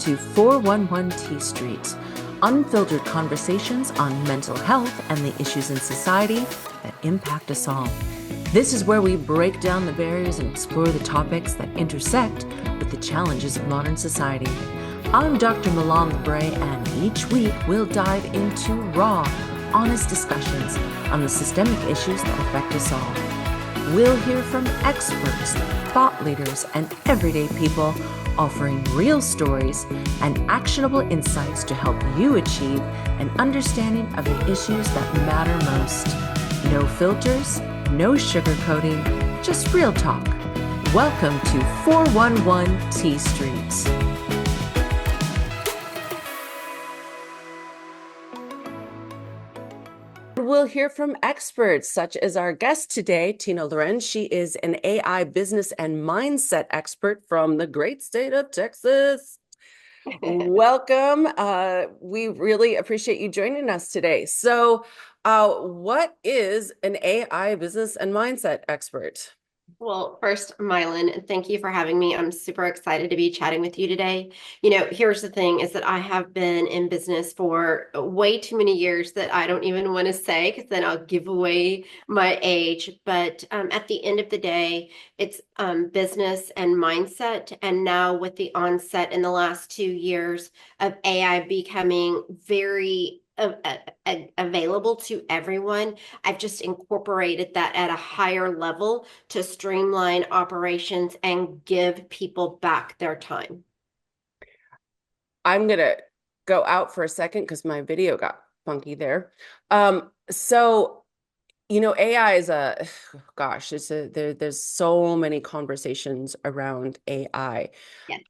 to 411 T Street, unfiltered conversations on mental health and the issues in society that impact us all. This is where we break down the barriers and explore the topics that intersect with the challenges of modern society. I'm Dr. Milan Lebray, and each week we'll dive into raw, honest discussions on the systemic issues that affect us all. We'll hear from experts, thought leaders, and everyday people offering real stories and actionable insights to help you achieve an understanding of the issues that matter most. No filters, no sugarcoating, just real talk. Welcome to 411 T Street. We'll hear from experts such as our guest today, Tina Loren. She is an AI business and mindset expert from the great state of Texas. Welcome. We really appreciate you joining us today. So, what is an AI business and mindset expert? Well, first, Mylan, thank you for having me. I'm super excited to be chatting with you today. Here's the thing is that I have been in business for way too many years that I don't even want to say, because then I'll give away my age. But at the end of the day, it's business and mindset. And now with the onset in the last 2 years of AI becoming very available to everyone, I've just incorporated that at a higher level to streamline operations and give people back their time. I'm going to go out for a second because my video got funky there. AI is there's so many conversations around AI. Yes.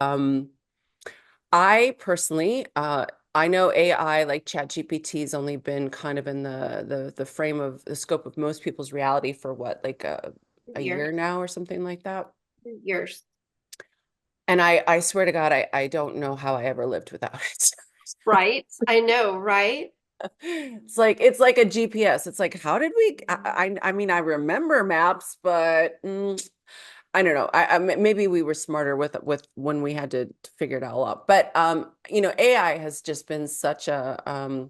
I personally, I know AI like ChatGPT has only been kind of in the frame of the scope of most people's reality for what, like a year Years. now or something like that. Years. And I swear to God, I don't know how I ever lived without it. Right? I know, right? It's like a GPS. It's like, how did we? I mean, I remember maps, but I don't know. Maybe we were smarter with when we had to figure it all out. But AI has just been such a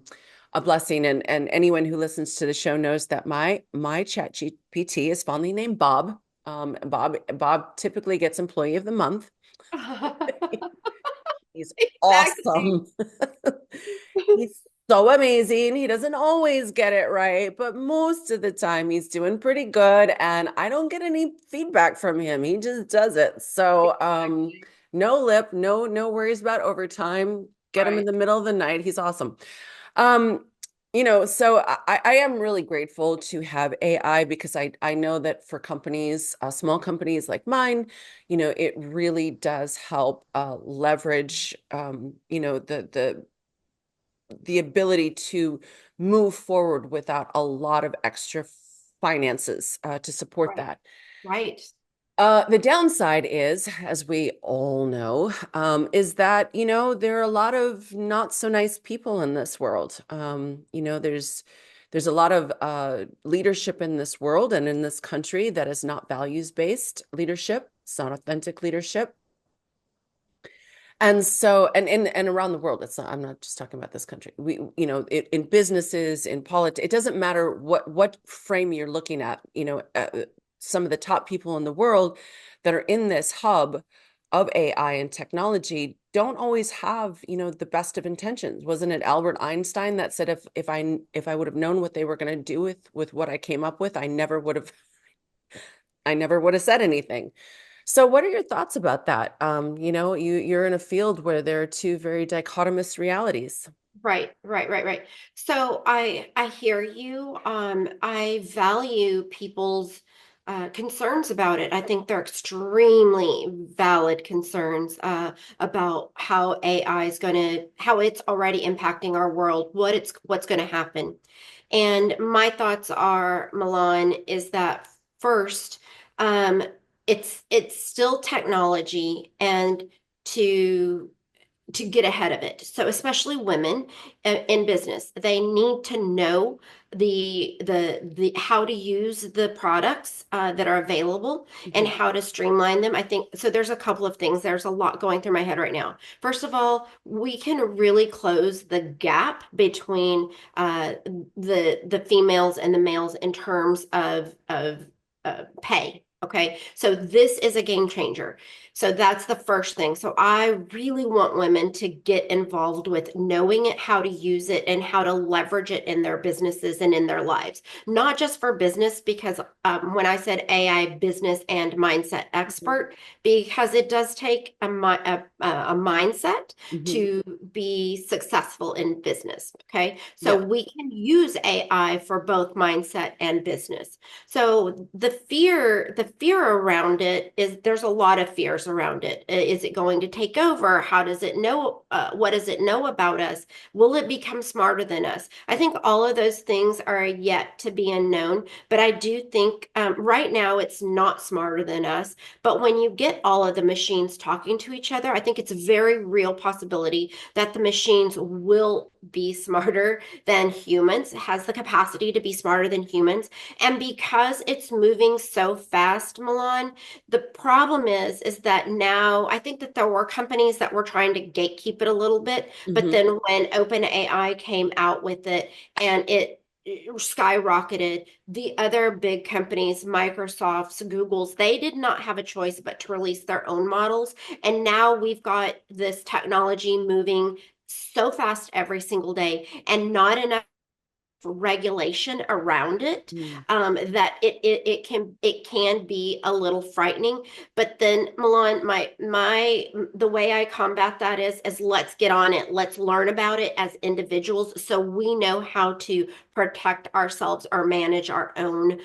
blessing, and anyone who listens to the show knows that my chat GPT is fondly named Bob. Bob typically gets Employee of the Month. He's Exactly. awesome. He's so amazing. He doesn't always get it right, but most of the time he's doing pretty good. And I don't get any feedback from him. He just does it. So Exactly. no lip, no worries about overtime. Get him in Right. the middle of the night. He's awesome. Um, so I am really grateful to have AI because I know that for companies, small companies like mine, it really does help leverage, the ability to move forward without a lot of extra finances to support Right. that. Right. The downside is, as we all know, is that, there are a lot of not so nice people in this world. There's a lot of leadership in this world and in this country that is not values-based leadership. It's not authentic leadership. And so, and around the world, I'm not just talking about this country. In businesses, in politics, it doesn't matter what frame you're looking at. Some of the top people in the world that are in this hub of AI and technology don't always have, the best of intentions. Wasn't it Albert Einstein that said, if I would have known what they were going to do with what I came up with, I never would have said anything. So what are your thoughts about that? You're in a field where there are two very dichotomous realities. Right, right, right, right. So I hear you. I value people's concerns about it. I think they're extremely valid concerns about how AI is how it's already impacting our world, what's going to happen. And my thoughts are, Milan, is that first, um, it's still technology, and to to get ahead of it. So especially women in business, they need to know the how to use the products that are available and Mhm. how to streamline them. I think so. There's a couple of things. There's a lot going through my head right now. First of all, we can really close the gap between the females and the males in terms of pay. Okay, so this is a game changer. So that's the first thing. So I really want women to get involved with knowing it, how to use it, and how to leverage it in their businesses and in their lives. Not just for business, because when I said AI business and mindset Mhm. expert, because it does take a mindset Mhm. to be successful in business. Okay. So Yep. we can use AI for both mindset and business. So the fear around it is there's a lot of fears around it. Is it going to take over? How does it know? What does it know about us? Will it become smarter than us? I think all of those things are yet to be unknown, but I do think right now it's not smarter than us. But when you get all of the machines talking to each other, I think it's a very real possibility that the machines will be smarter than humans, has the capacity to be smarter than humans. And because it's moving so fast, Milan, the problem is that now I think that there were companies that were trying to gatekeep it a little bit, but Mhm. then when OpenAI came out with it and it skyrocketed, the other big companies, Microsoft's, Google's, they did not have a choice but to release their own models. And now we've got this technology moving so fast every single day and not enough regulation around it, Mm. that it can be a little frightening. But then, Milan, my the way I combat that is let's get on it. Let's learn about it as individuals so we know how to protect ourselves or manage our own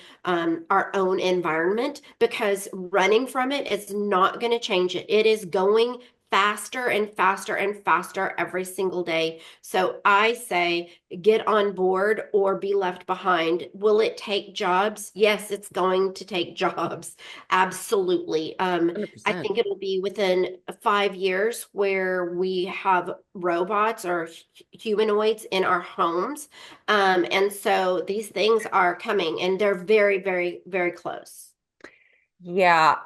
environment, because running from it is not going to change it. It is going faster and faster and faster every single day. So I say get on board or be left behind. Will it take jobs? Yes, it's going to take jobs. Absolutely. I 100%. think it'll be within 5 years where we have robots or humanoids in our homes. And so these things are coming and they're very, very, very close. Yeah,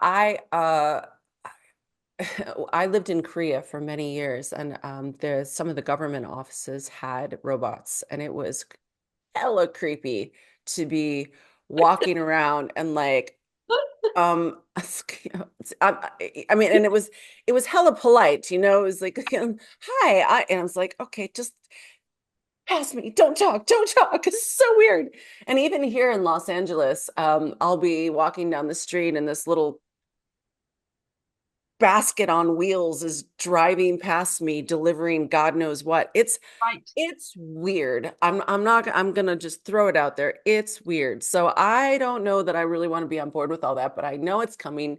I lived in Korea for many years, and there's some of the government offices had robots, and it was hella creepy to be walking around and like I mean, and it was hella polite, it was like hi, and I was like, okay, just pass me, don't talk. It's so weird. And even here in Los Angeles, I'll be walking down the street and this little basket on wheels is driving past me delivering God knows what. Right. It's weird. I'm gonna just throw it out there. It's weird. So I don't know that I really want to be on board with all that, but I know it's coming.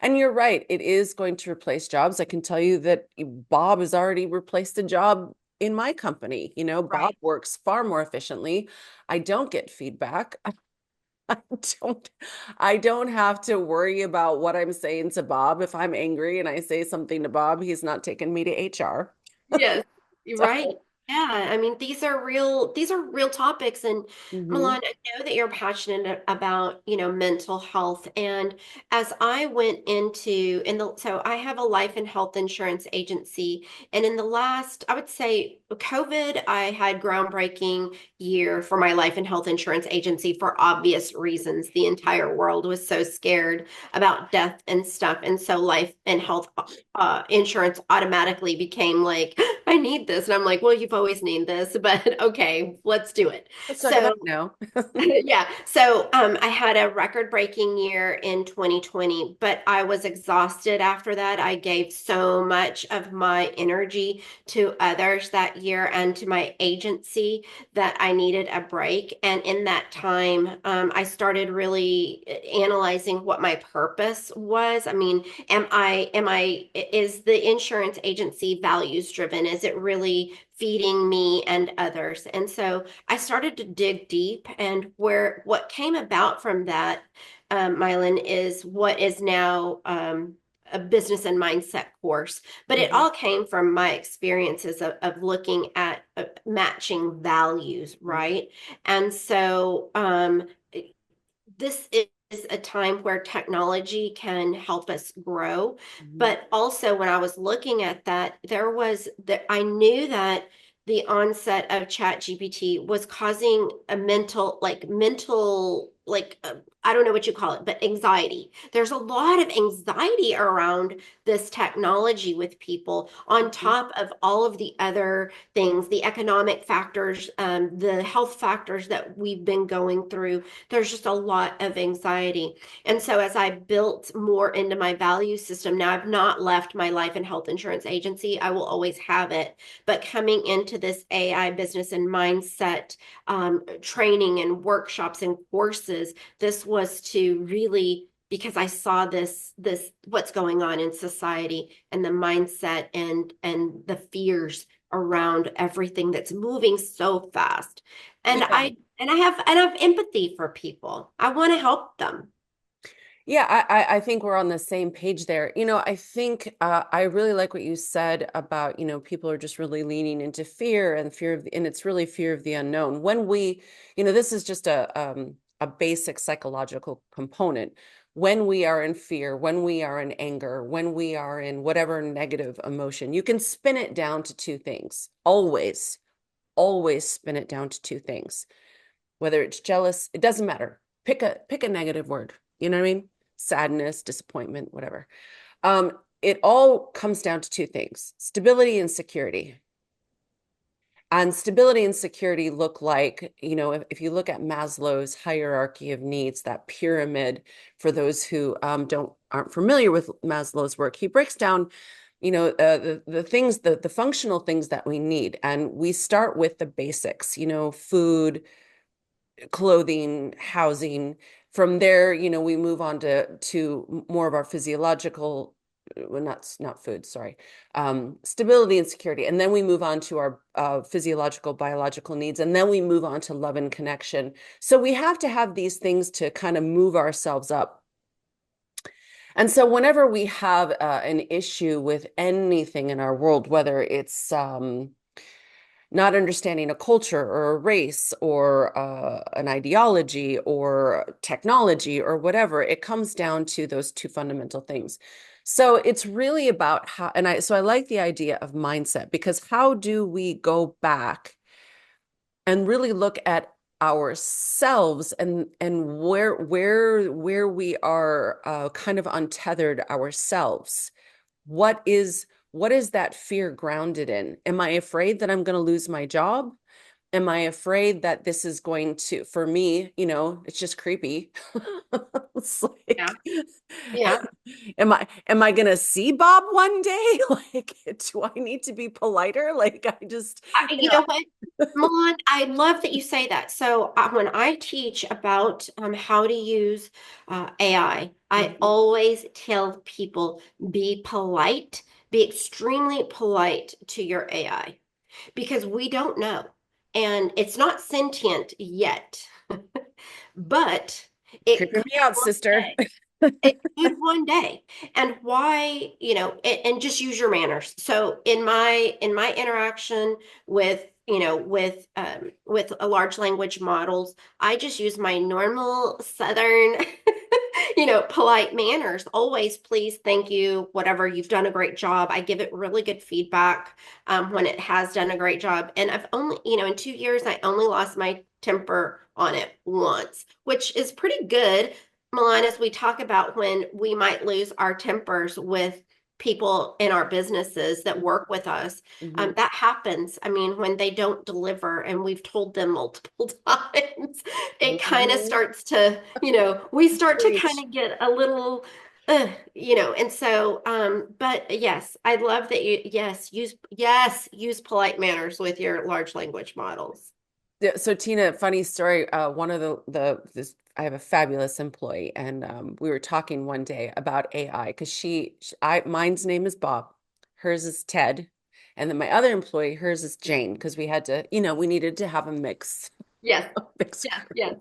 And you're right, it is going to replace jobs. I can tell you that Bob has already replaced a job in my company. Bob Right. works far more efficiently. I don't get feedback. I don't I don't have to worry about what I'm saying to Bob. If I'm angry and I say something to Bob, he's not taking me to HR. Yes, you're right. So, Yeah, I mean, these are real topics. And mhm. Milan, I know that you're passionate about, mental health. And as I went so I have a life and health insurance agency. And in the last, I would say COVID, I had groundbreaking year for my life and health insurance agency for obvious reasons. The entire world was so scared about death and stuff. And so life and health insurance automatically became like, I need this. And I'm like, well, you've always needed this, but okay, let's do it. Let's talk about So it now. yeah. So I had a record-breaking year in 2020, but I was exhausted after that. I gave so much of my energy to others that year and to my agency that I needed a break. And in that time, I started really analyzing what my purpose was. I mean, is the insurance agency values driven? Is it really feeding me and others? And so I started to dig deep, and what came about from that, Mylan, is what is now a business and mindset course, but it Mhm. all came from my experiences of looking at matching values, right? And so this is a time where technology can help us grow. Mhm. But also, when I was looking at that, there was that I knew that the onset of Chat GPT was causing a I don't know what you call it, but anxiety. There's a lot of anxiety around this technology with people, on Mhm. top of all of the other things, the economic factors, the health factors that we've been going through. There's just a lot of anxiety. And so as I built more into my value system, now I've not left my life and health insurance agency. I will always have it. But coming into this AI business and mindset training and workshops and courses, this was to really, because I saw this what's going on in society and the mindset and the fears around everything that's moving so fast. And Yeah. I have empathy for people. I want to help them. Yeah, I think we're on the same page there. I think I really like what you said about, people are just really leaning into fear and and it's really fear of the unknown. When this is just a basic psychological component. When we are in fear, when we are in anger, when we are in whatever negative emotion, you can spin it down to two things. Always, always spin it down to two things. Whether it's jealous, it doesn't matter. Pick a negative word. You know what I mean? Sadness, disappointment, whatever. It all comes down to two things: stability and security. And stability and security look like, if you look at Maslow's hierarchy of needs, that pyramid, for those who aren't familiar with Maslow's work, he breaks down, the things, the functional things that we need. And we start with the basics, food, clothing, housing. From there, we move on to more of our physiological, well, not food, sorry, stability and security, and then we move on to our physiological, biological needs, and then we move on to love and connection. So we have to have these things to kind of move ourselves up. And so whenever we have an issue with anything in our world, whether it's not understanding a culture or a race or an ideology or technology or whatever, it comes down to those two fundamental things. So it's really about how, so I like the idea of mindset, because how do we go back and really look at ourselves and where we are kind of untethered ourselves. What is that fear grounded in? Am I afraid that I'm going to lose my job? Am I afraid that this is going to, for me, it's just creepy. It's Yeah. like, Yeah. am I going to see Bob one day? Like, do I need to be politer? Like, I just, You know what, Milan, I love that you say that. So when I teach about how to use AI, I Mhm. always tell people be polite, be extremely polite to your AI, because we don't know. And it's not sentient yet, but it Creeping could me out, one sister. day. It could one day. And why, and just use your manners. So in my interaction with, with a large language models, I just use my normal Southern, polite manners. Always, please, thank you, whatever, you've done a great job. I give it really good feedback when it has done a great job. And I've only, in 2 years, I only lost my temper on it once, which is pretty good. Milan, as we talk about when we might lose our tempers with people in our businesses that work with us, Mhm. that happens. I mean, when they don't deliver and we've told them multiple times, it kind of Mhm. starts to, we start to kind Preach. of get a little, and so, but yes, I love that use polite manners with your large language models. Yeah, so Tina, funny story. One of the this I have a fabulous employee, and we were talking one day about AI, because mine's name is Bob, hers is Ted, and then my other employee, hers is Jane, because we needed to have a mix, Yes, a mixed yes, crew. yes.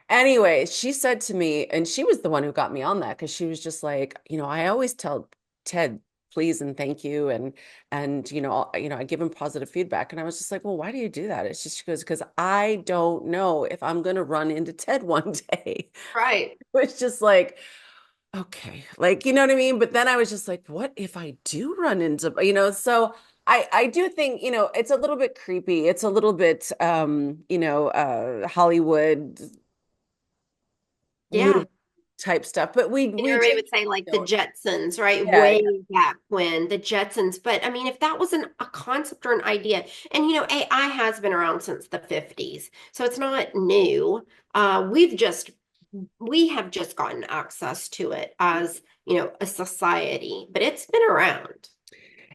Anyway, she said to me, and she was the one who got me on that because she was just like, I always tell Ted please and thank you and I give him positive feedback. And I was just like, well, why do you do that? It's just, she goes, because I don't know if I'm gonna run into Ted one day. Right. It was just like, okay, like, you know what I mean? But then I was just like, what if I do run into, so I do think, it's a little bit creepy. It's a little bit Hollywood Yeah. movie type stuff. But we Everybody just, would say like the you know, Jetsons, right? yeah, Way yeah. back when the Jetsons. But I mean, if that was a concept or an idea, and AI has been around since the 50s, so it's not new. We have just gotten access to it as, a society, but it's been around.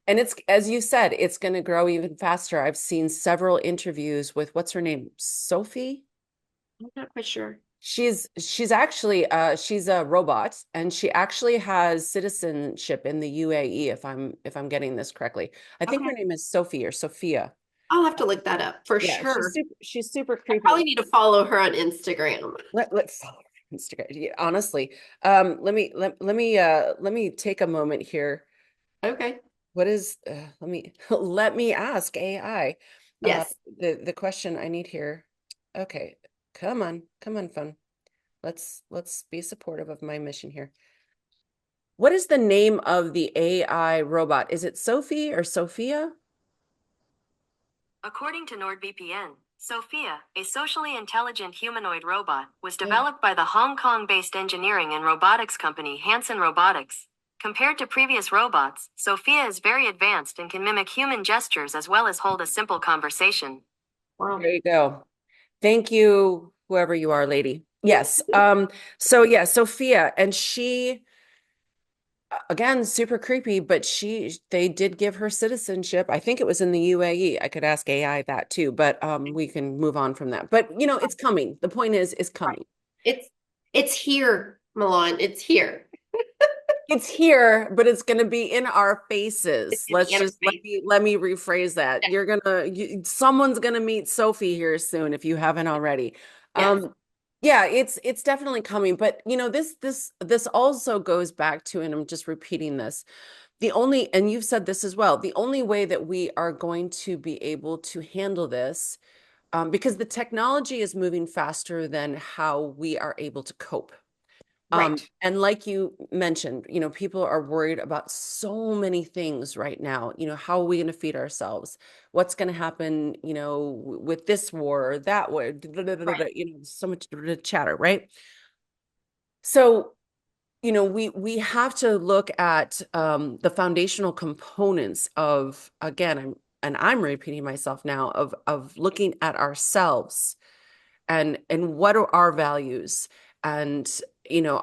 And it's, as you said, it's going to grow even faster. I've seen several interviews with what's her name? Sophie? I'm not quite sure. She's actually she's a robot and she actually has citizenship in the UAE if I'm getting this correctly. I think her Okay. name is Sophie or Sophia. I'll have to look that up for Yeah, she's sure. super I creepy. probably need to follow her on Instagram. Let's follow her on Instagram. Yeah, honestly, let me take a moment here. Okay. What is let me let me ask AI uh Yes. the question I need here. Okay, come on, phone. Let's be supportive of my mission here. What is the name of the AI robot? Is it Sophie or Sophia? According to NordVPN, Sophia, a socially intelligent humanoid robot, was Yeah. developed by the Hong Kong-based engineering and robotics company Hanson Robotics. Compared to previous robots, Sophia is very advanced and can mimic human gestures as well as hold a simple conversation. Wow. There you go. Thank you, whoever you are, lady. Yes. So yeah, Sophia, and she again, super creepy, but they did give her citizenship. I think it was in the UAE. I could ask AI that too, but we can move on from that. But it's coming. The point is, it's Right. coming. It's it's here, Milan. It's here. It's here, but it's going to be in our It's faces. in the Let's just interface. let me rephrase that. Someone's gonna meet Sophie here soon if you haven't already. Yes. Yeah, it's definitely coming, but this also goes back to, and I'm just repeating this. And you've said this as well, the only way that we are going to be able to handle this, because the technology is moving faster than how we are able to cope. Right. And like you mentioned, people are worried about so many things right now. How are we going to feed ourselves? What's going to happen, with this war or that war? Right. So much chatter, right? So, we have to look at the foundational components of, again, I'm repeating myself now, of looking at ourselves and what are our values, and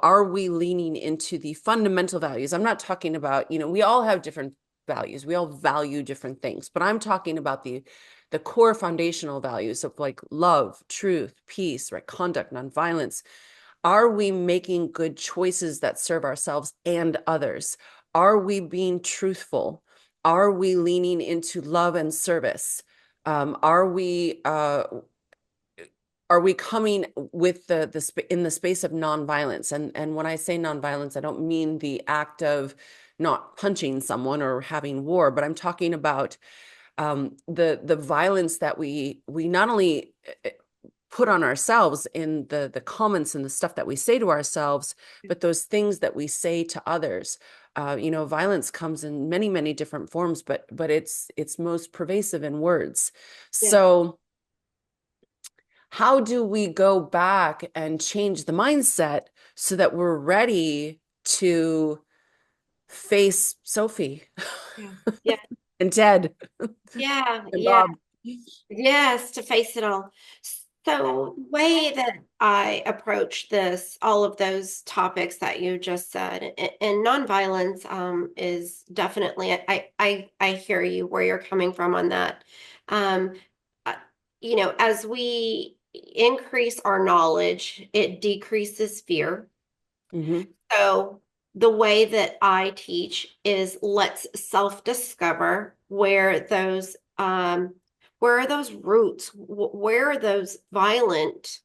are we leaning into the fundamental values? I'm not talking about, we all have different values, we all value different things, but I'm talking about the core foundational values of like love, truth, peace, right, conduct, nonviolence. Are we making good choices that serve ourselves and others? Are we being truthful? Are we leaning into love and service? Are we coming with in the space of nonviolence? And when I say nonviolence, I don't mean the act of not punching someone or having war, but I'm talking about the violence that we not only put on ourselves in the comments and the stuff that we say to ourselves, but those things that we say to others. Violence comes in many, many different forms, but it's most pervasive in words. Yeah. So how do we go back and change the mindset so that we're ready to face Sophie Yeah. Yeah. and Ted Yeah. and Yeah. Bob? Yes, to face it all. So, the way that I approach this, all of those topics that you just said, and nonviolence, is definitely, I hear you where you're coming from on that. Um, uh, as we increase our knowledge, it decreases fear. Hmm. So the way that I teach is let's self-discover where are those roots, where are those violent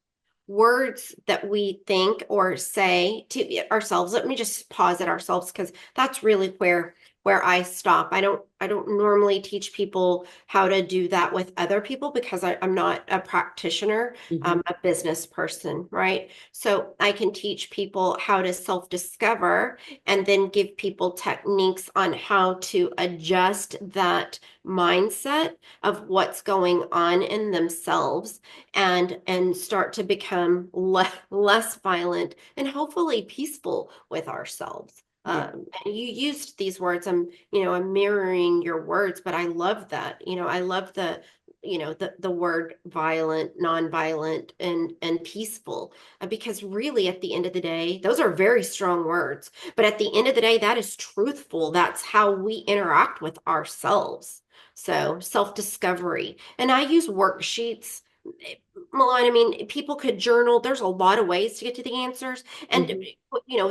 words that we think or say to ourselves. Let me just pause at ourselves because that's really where I stop. I don't normally teach people how to do that with other people because I'm not a practitioner. Mhm. I'm a business person, right? So I can teach people how to self-discover and then give people techniques on how to adjust that mindset of what's going on in themselves and start to become less violent and hopefully peaceful with ourselves. Yeah. And you used these words. I'm mirroring your words, but I love that. I love the word violent, nonviolent, and peaceful, because really at the end of the day, those are very strong words. But at the end of the day, that is truthful. That's how we interact with ourselves. So self-discovery. And I use worksheets. Milan, I mean, people could journal. There's a lot of ways to get to the answers. And, Mhm.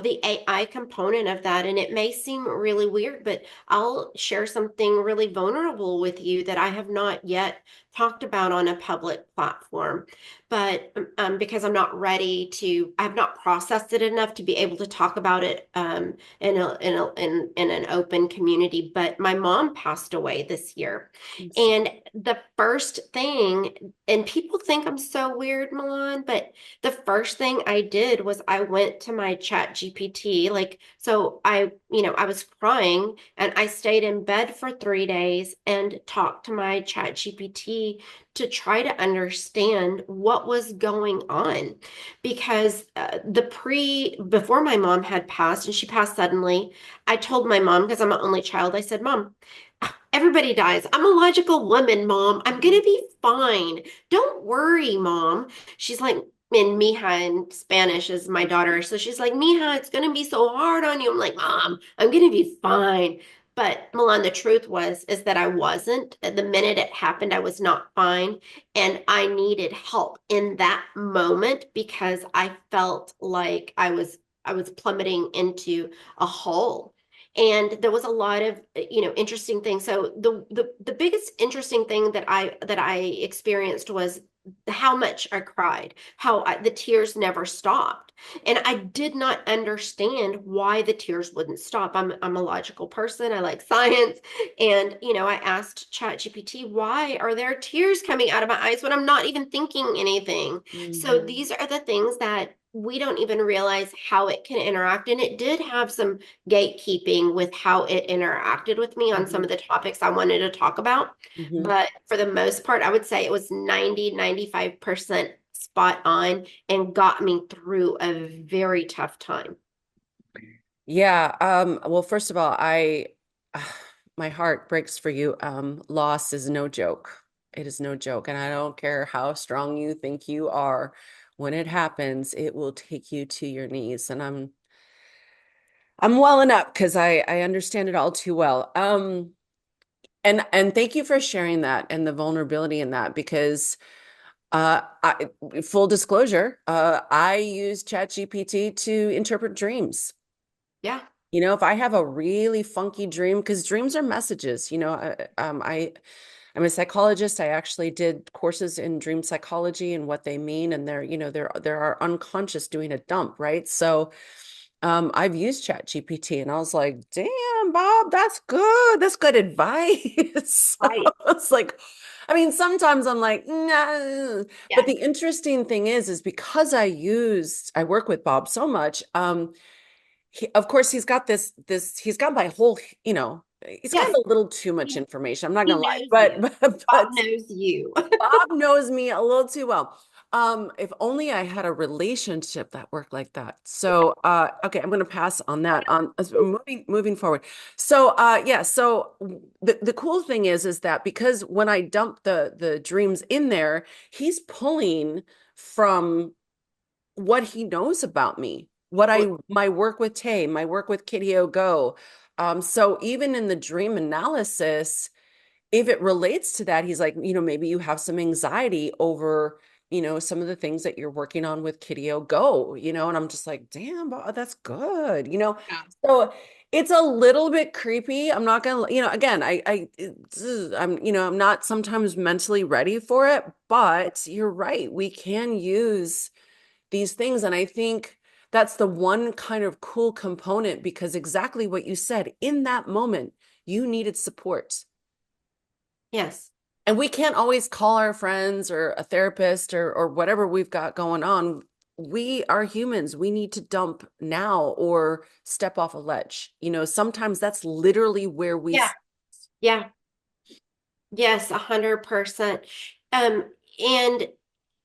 the AI component of that, and it may seem really weird, but I'll share something really vulnerable with you that I have not yet talked about on a public platform. But because I have not processed it enough to be able to talk about it in an open community. But my mom passed away this year. And the first thing, and people think I'm so weird, Milan, but the first thing I did was I went to my chat GPT. So I was crying and I stayed in bed for 3 days and talked to my chat GPT to try to understand what was going on. Because before my mom had passed, and she passed suddenly, I told my mom, because I'm an only child, I said, Mom, everybody dies. I'm a logical woman, Mom. I'm gonna be fine. Don't worry, Mom. She's like, and Mija in Spanish is my daughter. So she's like, Mija, it's gonna be so hard on you. I'm like, Mom, I'm gonna be fine. But Milan, the truth is that I wasn't. The minute it happened, I was not fine. And I needed help in that moment because I felt like I was plummeting into a hole. And there was a lot of interesting things. So the biggest interesting thing that I experienced was how much I cried, how the tears never stopped. And I did not understand why the tears wouldn't stop. I'm a logical person. I like science. And I asked ChatGPT, why are there tears coming out of my eyes when I'm not even thinking anything? So Mhm. these are the things that we don't even realize how it can interact. And it did have some gatekeeping with how it interacted with me on some Mhm. of the topics I wanted to talk about. Mhm. But for the most part, I would say it was 95% spot on and got me through a very tough time. Yeah. Well, first of all, my heart breaks for you. Loss is no joke. It is no joke. And I don't care how strong you think you are. When it happens, it will take you to your knees. And I'm welling up because I understand it all too well. And thank you for sharing that and the vulnerability in that because full disclosure, I use ChatGPT to interpret dreams. Yeah. If I have a really funky dream, because dreams are messages, I'm a psychologist. I actually did courses in dream psychology and what they mean, and they're our unconscious doing a dump, right? So, I've used Chat GPT, and I was like, "Damn, Bob, that's good. That's good advice." So Right. it's like, I mean, sometimes I'm like, nah. But Yes. the interesting thing is because I work with Bob so much. Of course, he's got my whole, he's got Yes. a little too much He, information. I'm not he gonna lie, knows but you. Bob but knows you. Bob knows me a little too well. If only I had a relationship that worked like that. So, okay, I'm gonna pass on that. Moving forward. So, yeah. So the cool thing is that because when I dump the dreams in there, he's pulling from what he knows about me, my work with Tay, my work with Kitty O Go. So even in the dream analysis, if it relates to that, he's like, maybe you have some anxiety over, some of the things that you're working on with Kitty O Go, and I'm just like, damn, that's good. Yeah. So it's a little bit creepy. I'm not gonna, again, I'm not sometimes mentally ready for it, but you're right. We can use these things. And I think that's the one kind of cool component, because exactly what you said, in that moment, you needed support. Yes. And we can't always call our friends or a therapist or whatever we've got going on. We are humans. We need to dump now or step off a ledge. Sometimes that's literally where we. Yeah. Yeah. Yes, 100%. Um, and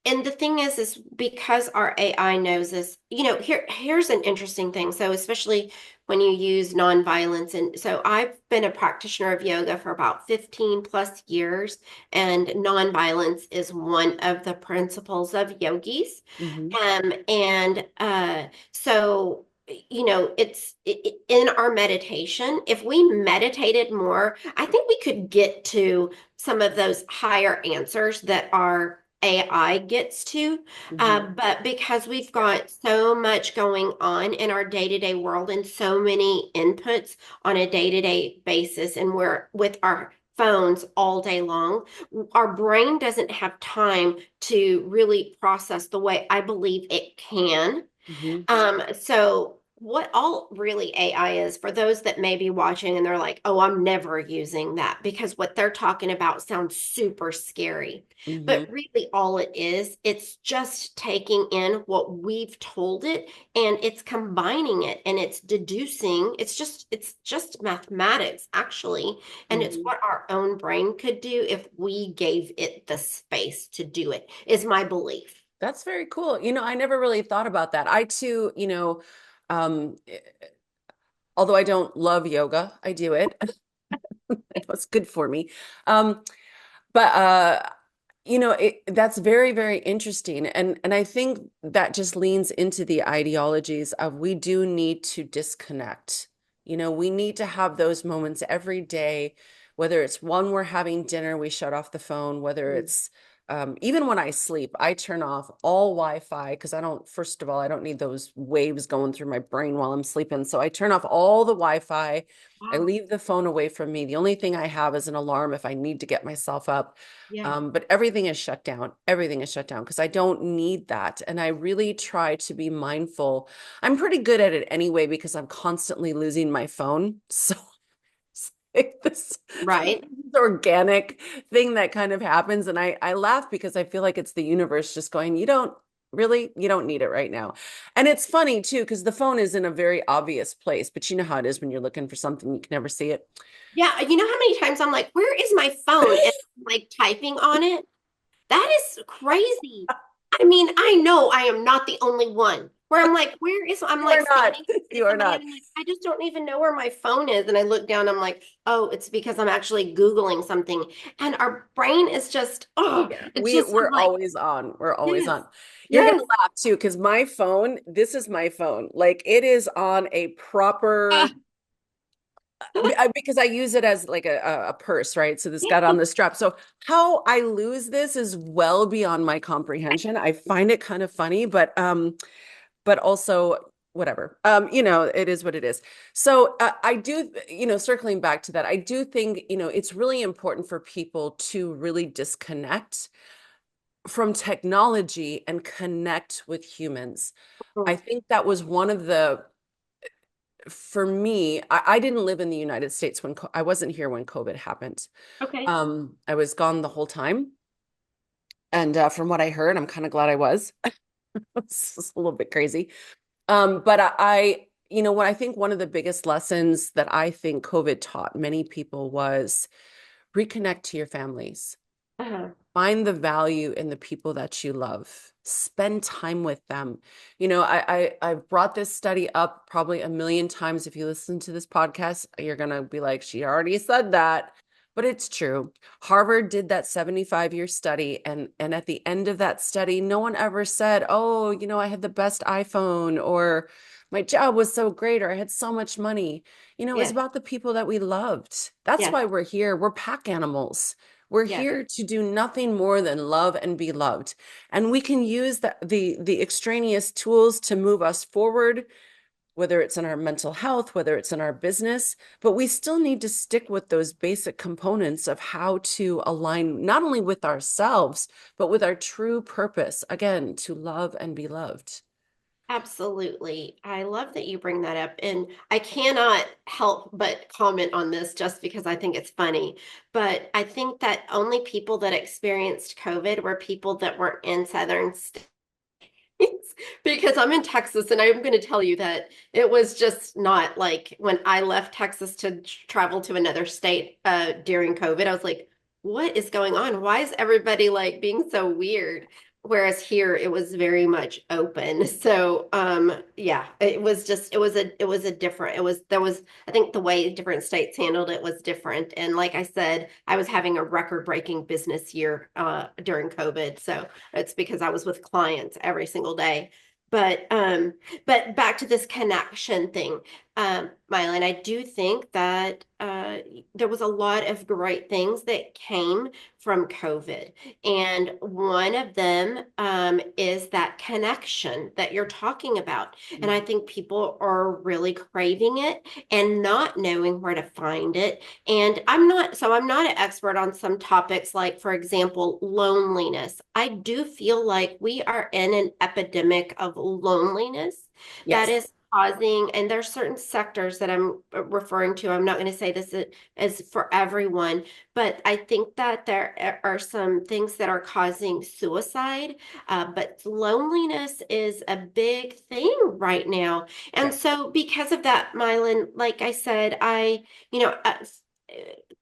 and the thing is because our AI knows this, here's an interesting thing. So especially when you use nonviolence, and so I've been a practitioner of yoga for about 15 plus years, and nonviolence is one of the principles of yogis. Mhm. So in our meditation, if we meditated more, I think we could get to some of those higher answers that our AI gets to. Mhm. But because we've got so much going on in our day-to-day world and so many inputs on a day-to-day basis, and we're with our phones all day long, our brain doesn't have time to really process the way I believe it can. Mhm. So what all really AI is, for those that may be watching and they're like, oh, I'm never using that, because what they're talking about sounds super scary. But Mhm. really all it is, it's just taking in what we've told it, and it's combining it, and it's deducing. It's just mathematics actually. And it's Mhm. what our own brain could do if we gave it the space to do it, is my belief. That's very cool. I never really thought about that. I too, um, eh, although I don't love yoga, I do it. It's good for me. Um, but that's very, very interesting. And I think that just leans into the ideologies of, we do need to disconnect. We need to have those moments every day, whether it's when we're having dinner, we shut off the phone, whether it's even when I sleep, I turn off all Wi-Fi, because first of all, I don't need those waves going through my brain while I'm sleeping. So I turn off all the Wi-Fi. I Wow. leave the phone away from me. The only thing I have is an alarm if I need to get myself up. Yeah. But everything is shut down. Everything is shut down because I don't need that. And I really try to be mindful. I'm pretty good at it anyway because I'm constantly losing my phone. So it's like this Right. organic thing that kind of happens. And I laugh because I feel like it's the universe just going, you don't need it right now. And it's funny too, because the phone is in a very obvious place, but you know how it is when you're looking for something, you can never see it. Yeah, you know how many times I'm like, where is my phone? And I'm like typing on it. That is crazy. I mean, I know I am not the only one where I'm like, I'm You like are not. standing next You to are somebody and not. I'm like, I just don't even know where my phone is. And I look down, I'm like, oh, it's because I'm actually Googling something. And our brain is just, oh, Yeah, it's just, I'm we're like, always on. We're always yes, on. You're gonna yes. laugh too, because my phone, this is my phone. Like, it is on a Uh, proper because I use it as like a purse, right? So this got on the strap. So how I lose this is well beyond my comprehension. I find it kind of funny, but also whatever. It is what it is. So I do, circling back to that, I do think, it's really important for people to really disconnect from technology and connect with humans. I think that was one of the, for me, I didn't live in the United States when I wasn't here when COVID happened. Okay. I was gone the whole time. And from what I heard, I'm kind of glad I was. It's a little bit crazy. But what I think one of the biggest lessons that I think COVID taught many people was reconnect to your families. Uh-huh. Find the value in the people that you love. Spend time with them. I've brought this study up probably a million times. If you listen to this podcast, you're gonna be like, she already said that. But it's true. Harvard did that 75-year study, and at the end of that study, no one ever said, oh, I had the best iPhone, or my job was so great, or I had so much money. It was Yes. about the people that we loved. That's Yes. why we're here. We're pack animals. We're Yes. here to do nothing more than love and be loved. And we can use the extraneous tools to move us forward whether it's in our mental health, whether it's in our business, but we still need to stick with those basic components of how to align not only with ourselves, but with our true purpose, again, to love and be loved. Absolutely. I love that you bring that up. And I cannot help but comment on this just because I think it's funny. But I think that only people that experienced COVID were people that weren't in southern states. Because I'm in Texas and I'm going to tell you that it was just not like when I left Texas to travel to another state during COVID, I was like, what is going on? Why is everybody like being so weird? Whereas here it was very much open. So yeah, it was just it was a different it was there was I think the way different states handled it was different. And like I said, I was having a record-breaking business year during COVID. So it's because I was with clients every single day. But back to this connection thing, Mylan, I do think that there was a lot of great things that came from COVID. And one of them is that connection that you're talking about. And I think people are really craving it and not knowing where to find it. And I'm not an expert on some topics like, for example, loneliness. I do feel like we are in an epidemic of loneliness that Yes. is causing, and there's certain sectors that I'm referring to. I'm not going to say this is for everyone, but I think that there are some things that are causing suicide. But loneliness is a big thing right now. And Yeah. so because of that, Mylan, like I said, you know,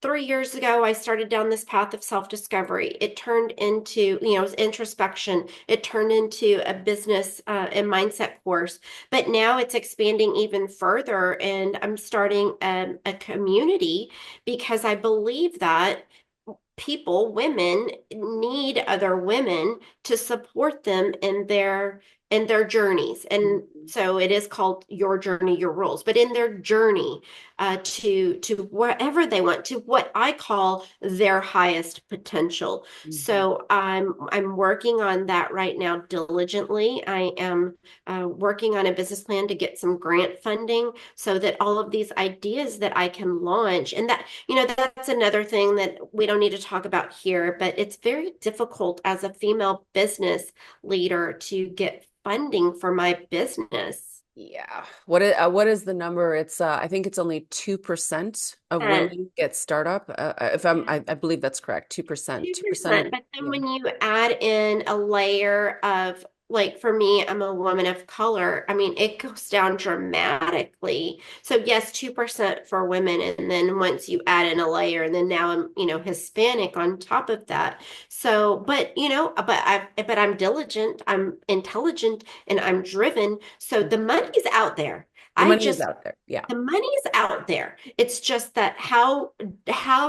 3 years ago, I started down this path of self-discovery. It turned into, it was introspection. It turned into a business and mindset course. But now it's expanding even further, and I'm starting a community because I believe that women need other women to support them in their journeys. And Mhm. so it is called Your Journey, Your Rules, but in their journey to wherever they want, to what I call their highest potential. Mhm. So I'm working on that right now diligently. I am working on a business plan to get some grant funding so that all of these ideas that I can launch, and that, that's another thing that we don't need to talk about here, but it's very difficult as a female business leader to get funding for my business. Yeah. What is the number? It's I think it's only 2% of And women get startup. If I believe that's correct. 2%. 2% of 2%. But then yeah. when you add in a layer of, like, for me, I'm a woman of color. I mean, it goes down dramatically. So yes, 2% for women. And then once you add in a layer, and then now I'm, Hispanic on top of that. So, but I'm diligent, I'm intelligent, and I'm driven. So the money's out there. The I money is just out there. Yeah. The money's out there. It's just that how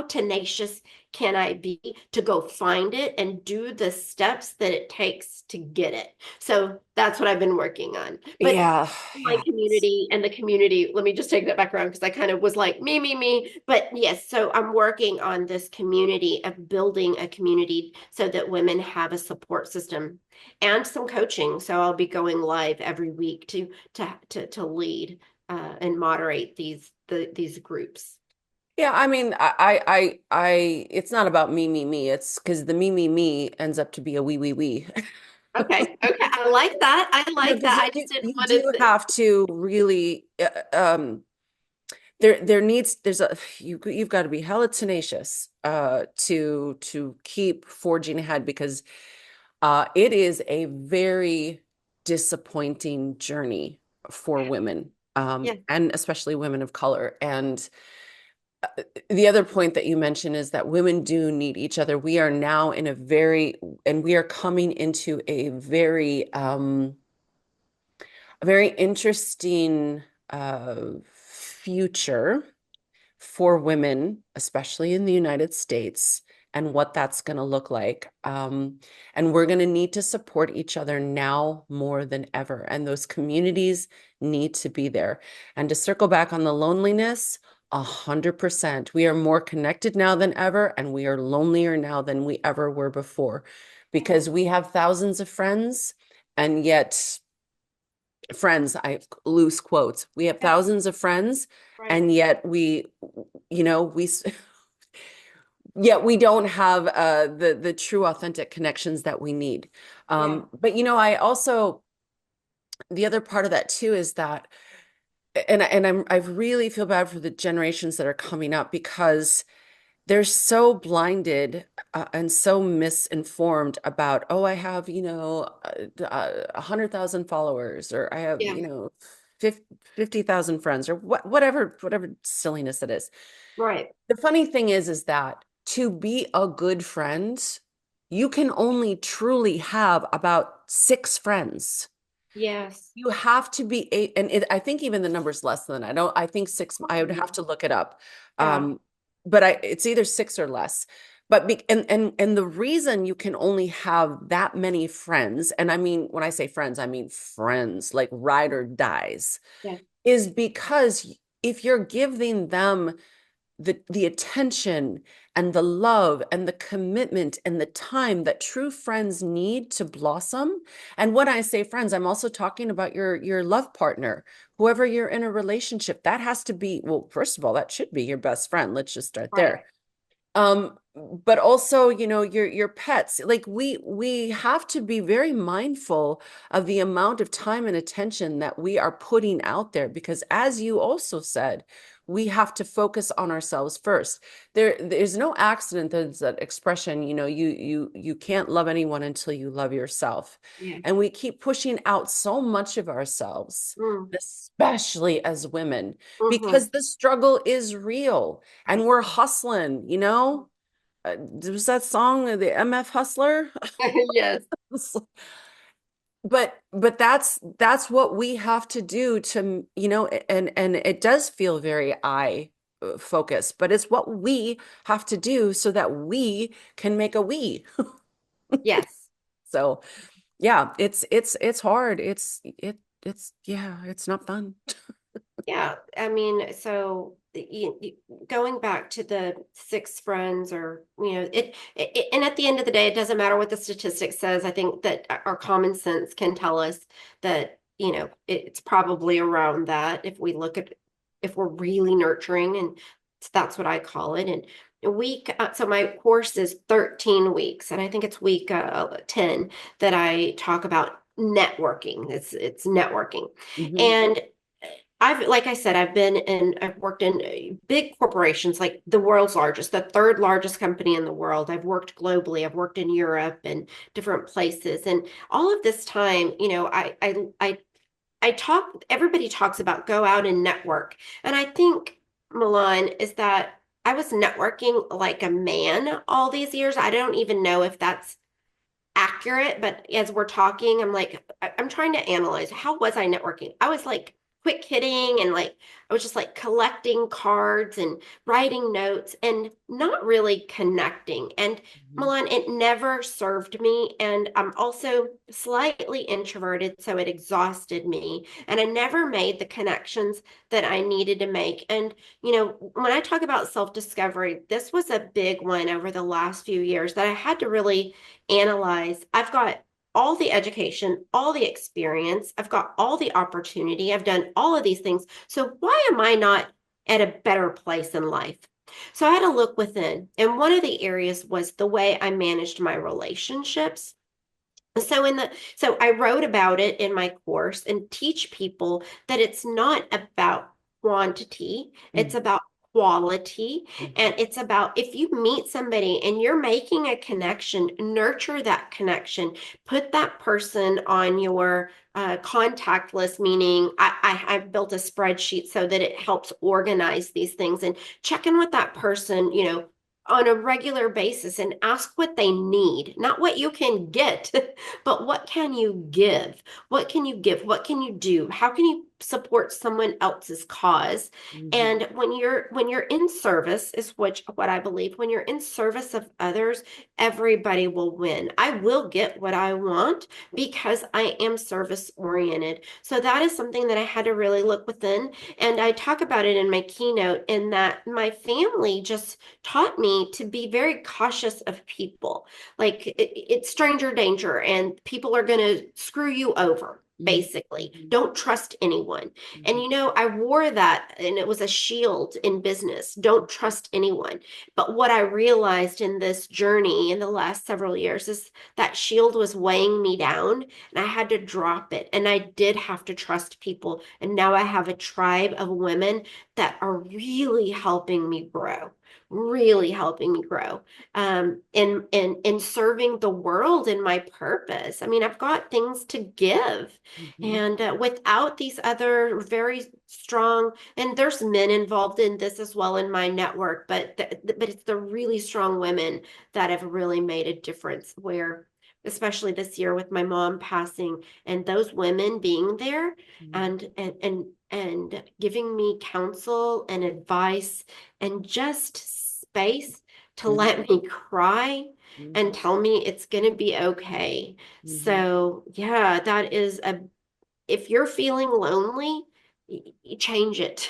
tenacious can I be to go find it and do the steps that it takes to get it? So that's what I've been working on. But Yeah. my Yeah. community and the community, let me just take that back around because I kind of was like me, me, me. But yes, so I'm working on this community of building a community so that women have a support system and some coaching. So I'll be going live every week to lead and moderate these groups. Yeah, I mean, it's not about me, me, me. It's because the me ends up to be a we. Okay, okay, I like that. I You know, like because that. I just didn't you want do to. have to really, there's you've got to be hella tenacious, to keep forging ahead because, it is a very disappointing journey for women, Yeah, and especially women of color. And the other point that you mentioned is that women do need each other. We are now in a and we are coming into a very interesting future for women, especially in the United States, and what that's going to look like. And we're going to need to support each other now more than ever. And those communities need to be there. And to circle back on the loneliness, 100%. We are more connected now than ever, and we are lonelier now than we ever were before because we have thousands of friends, and yet friends, I loose quotes. We have Yeah. thousands of friends, Right. and yet you know, yet we don't have the true authentic connections that we need. Yeah. But you know, I also the other part of that too is that, I really feel bad for the generations that are coming up because they're so blinded and so misinformed about, oh, I have, 100,000 followers, or I have, Yeah. 50,000 friends, or whatever silliness it is. Right. The funny thing is that to be a good friend, you can only truly have about 6 friends. Yes. You have to be I think even the number's less than that. I think 6, I would have to look it up. Yeah. But it's either 6 or less. But and the reason you can only have that many friends, and I mean, when I say friends, I mean friends, like ride or dies, Yeah. is because if you're giving them the attention and the love and the commitment and the time that true friends need to blossom. And when I say friends, I'm also talking about your love partner, whoever you're in a relationship. That has to be, well, first of all, that should be your best friend. Let's just start Right. there. But also, your pets. Like we have to be very mindful of the amount of time and attention that we are putting out there, because as you also said, we have to focus on ourselves first. There's no accident. There's that expression, you can't love anyone until you love yourself. Yeah. And we keep pushing out so much of ourselves, Mm. especially as women, Mm-hmm. because the struggle is real and Right. we're hustling. Was that song, the MF Hustler? Yes. But that's what we have to do to, and it does feel very I focused, but it's what we have to do so that we can make a we. Yes. So yeah, it's hard. Yeah, it's not fun. Yeah, I mean, so going back to the 6 friends, or and at the end of the day, it doesn't matter what the statistic says. I think that our common sense can tell us that it's probably around that if we look at if we're really nurturing, and that's what I call it. And a week, so my course is 13 weeks, and I think it's week 10 that I talk about networking. It's networking, Mhm. and like I said, I've worked in big corporations, like the world's largest, the third largest company in the world. I've worked globally. I've worked in Europe and different places. And all of this time, I talk, everybody talks about go out and network. And I think, Milan, is that I was networking like a man all these years. I don't even know if that's accurate, but as we're talking, I'm like, I'm trying to analyze how was I networking? I was like quick hitting, and like I was just like collecting cards and writing notes and not really connecting. And Mhm. Milan, it never served me. And I'm also slightly introverted, so it exhausted me. And I never made the connections that I needed to make. And, when I talk about self-discovery, this was a big one over the last few years that I had to really analyze. I've got all the education, all the experience, I've got all the opportunity, I've done all of these things. So why am I not at a better place in life? So I had to look within. And one of the areas was the way I managed my relationships. So I wrote about it in my course and teach people that it's not about quantity, it's Mhm. about quality. Mhm. And it's about if you meet somebody and you're making a connection, nurture that connection, put that person on your contact list, meaning I've built a spreadsheet so that it helps organize these things, and check in with that person, on a regular basis, and ask what they need, not what you can get, but what can you give? What can you give? What can you do? How can you support someone else's cause? Mhm. And when you're in service, is what I believe, when you're in service of others, everybody will win. I will get what I want because I am service oriented. So that is something that I had to really look within. And I talk about it in my keynote, in that my family just taught me to be very cautious of people. Like it's stranger danger, and people are going to screw you over. basically. Mhm. Don't trust anyone. And Mhm. I wore that and it was a shield in business. Don't trust anyone. But what I realized in this journey in the last several years is that shield was weighing me down and I had to drop it. And I did have to trust people. And now I have a tribe of women that are really helping me grow. Really helping me grow in serving the world in my purpose. I mean, I've got things to give. Mhm. And without these other very strong, and there's men involved in this as well in my network, but it's the really strong women that have really made a difference. Where, especially this year with my mom passing, and those women being there Mhm. and giving me counsel and advice and just space to Mhm. let me cry and Mhm. tell me it's going to be okay. Mhm. So, yeah, that is if you're feeling lonely, change it.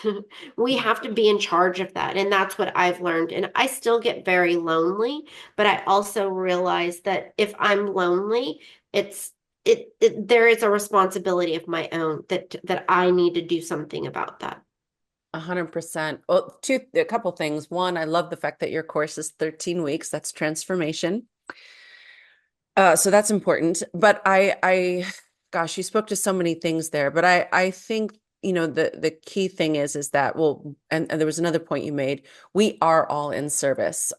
We Mhm. have to be in charge of that. And that's what I've learned. And I still get very lonely, but I also realize that if I'm lonely, it's there is a responsibility of my own that I need to do something about that. 100%. Well, a couple things. One, I love the fact that your course is 13 weeks. That's transformation. So that's important. But gosh, you spoke to so many things there. But I think, the key thing is that, well, and there was another point you made. We are all in service.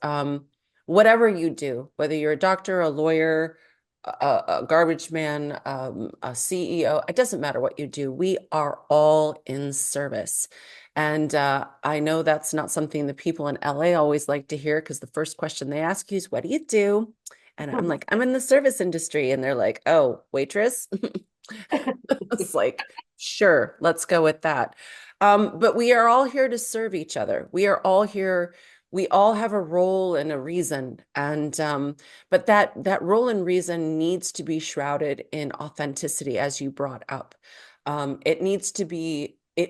Whatever you do, whether you're a doctor, a lawyer, a garbage man, a CEO, it doesn't matter what you do. We are all in service. And I know that's not something the people in LA always like to hear, because the first question they ask you is, what do you do? And I'm like, I'm in the service industry. And they're like, oh, waitress? It's like, sure, let's go with that. But we are all here to serve each other. We are all here. We all have a role and a reason. And but that role and reason needs to be shrouded in authenticity, as you brought up. It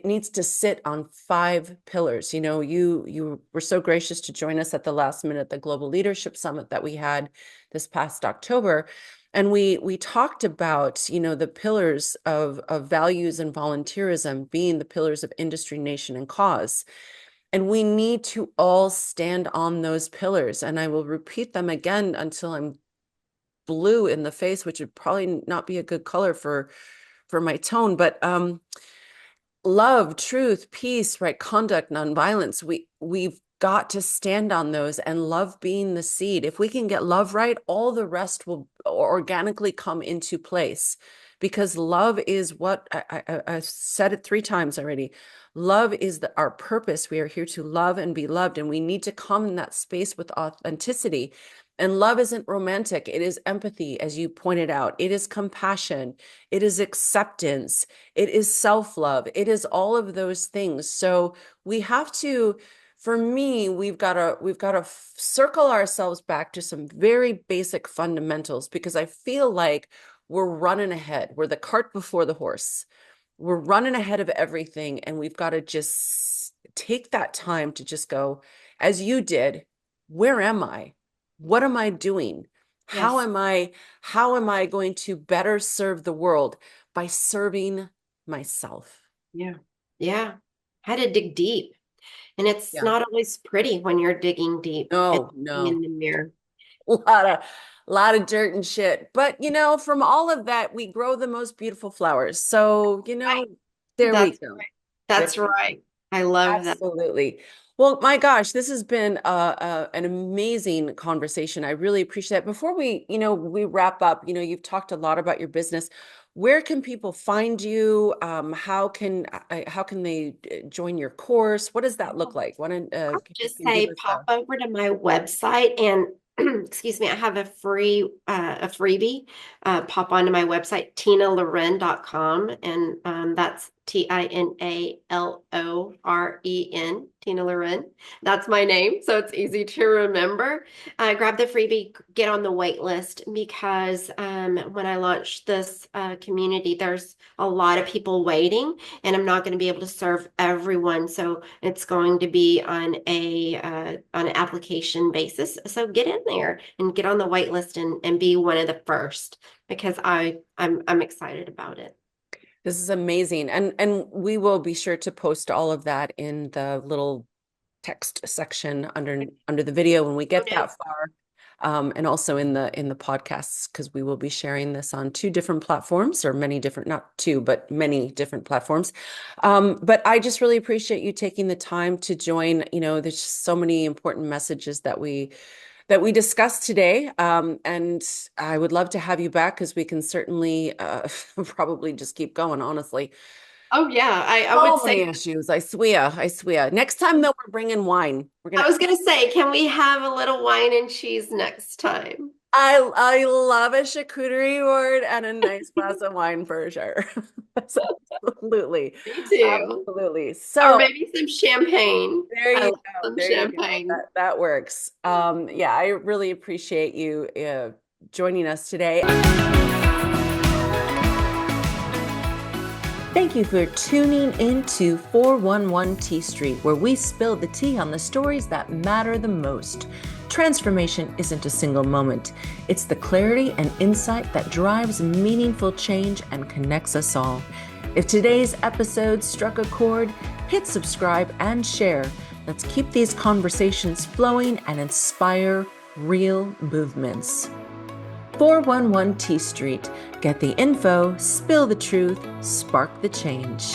needs to sit on 5 pillars. You were so gracious to join us at the last minute at the Global Leadership Summit that we had this past October. And we talked about, the pillars of values and volunteerism being the pillars of industry, nation, and cause. And we need to all stand on those pillars. And I will repeat them again until I'm blue in the face, which would probably not be a good color for my tone. But love, truth, peace, right conduct, nonviolence. We've got to stand on those, and love being the seed. If we can get love right, all the rest will organically come into place, because love is what I've said it 3 times already. Love is our purpose. We are here to love and be loved, and we need to come in that space with authenticity. And love isn't romantic. It is empathy, as you pointed out. It is compassion. It is acceptance. It is self-love. It is all of those things. So we have to, for me, we've got to circle ourselves back to some very basic fundamentals, because I feel like we're running ahead. We're the cart before the horse. We're running ahead of everything, and we've got to just take that time to just go, as you did, where am I? What am I doing? How Yes. am I how am I going to better serve the world? By serving myself. Yeah. Yeah. Had to dig deep. And it's Yeah. not always pretty when you're digging deep and No, looking in no. the mirror. A lot of dirt and shit. But from all of that, we grow the most beautiful flowers. So, Right. there we That's go. right. There That's we go. right. I love that. Absolutely. Well, my gosh, this has been an amazing conversation. I really appreciate it. Before we wrap up, you've talked a lot about your business. Where can people find you? How can they join your course? What does that look like? Why don't you Just can give say us pop over to my website and excuse me, I have a freebie. Pop onto my website, tinaloren.com, and that's TINALOREN, Tina Loren. That's my name, so it's easy to remember. Grab the freebie, get on the wait list, because when I launch this community, there's a lot of people waiting, and I'm not going to be able to serve everyone. So it's going to be on an application basis. So get in there and get on the wait list and be one of the first, because I'm excited about it. This is amazing. And we will be sure to post all of that in the little text section under the video when we get that far. And also in the podcasts, because we will be sharing this on 2 different platforms, or many different, not 2, but many different platforms. But I just really appreciate you taking the time to join. There's just so many important messages that we discussed today. And I would love to have you back, because we can certainly probably just keep going, honestly. Oh yeah, I So would say many issues. I swear. Next time though, we're bringing wine. I was gonna say, can we have a little wine and cheese next time? I love a charcuterie board and a nice glass of wine for sure. Absolutely. Me too. Absolutely. Or So maybe some champagne. there I you love go. some There you go. champagne. That works. Yeah, I really appreciate you joining us today. Thank you for tuning into 411 T Street, where we spill the tea on the stories that matter the most. Transformation isn't a single moment. It's the clarity and insight that drives meaningful change and connects us all. If today's episode struck a chord, hit subscribe and share. Let's keep these conversations flowing and inspire real movements. 411 T Street. Get the info, spill the truth, spark the change.